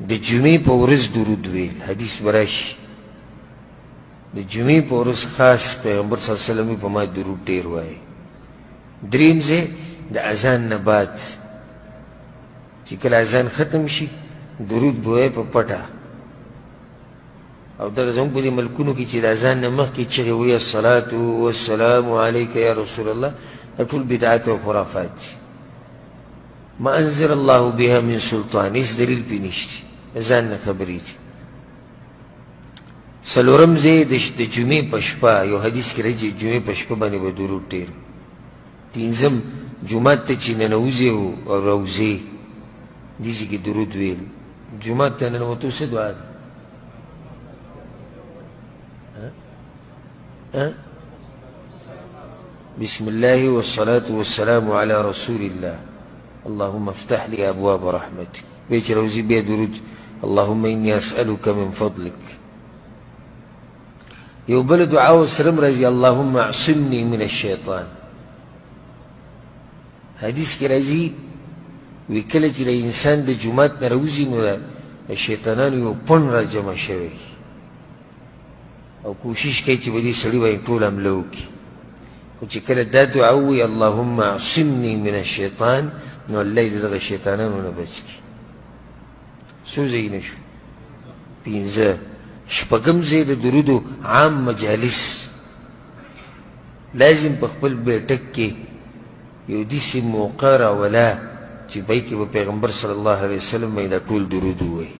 د جمعې په ورځ درود ویل حدیث براشي د جمعې په ورځ خاص پیغمبر صلی الله علیه وسلم په ما درود ډېر وایي دریم ځای د اذان نه بعد چې کله اذان ختم شي درود به وایي په پټه او دغه زموږ په دې ملکونو کې چې د اذان نه مخکې چغې وایي الصلاة والسلام علیک یا رسول الله دا ټول بدعات او خرافات دي ما انزل الله بها من سلطان هیڅ دلیل پې نشته اذان نه خبرې دي څلورم ځای د جمعې په شپه یو حدیث کې راځي جمعې په شپه باندې به درود ډېر پنځم جومات ته چې ننوځې او راوځې دې ځای کې درود ویل جومات ته ننوتو څه دعا ده بسم الله والصلاة والسلام على رسول الله اللهم افتح لي أبواب رحمتك بيش روزي بيه درود اللهم إني أسألك من فضلك يوبل دعاء والسلام رزي اللهم اعصمني من الشيطان حديث كي رزي وكلت الإنسان ده جمعات نروزي الشيطانان يوپن را جمع شوي او کوشش کوي چې بدې سړي وایي ټول حمله وکړي خو چې کله دا دعا ووایي اللهم اعصمني من الشیطان نو الله یې د دغه شیطانانو نه بچ کړي څو ځایونه شو پنځه شپږم ځای د درودو عام مجالس لازم په خپل بیټک کې یو داسې موقع راوله چې پای کې به پیغمبر صلی الله علیه وسلم دا ټول درود ووایي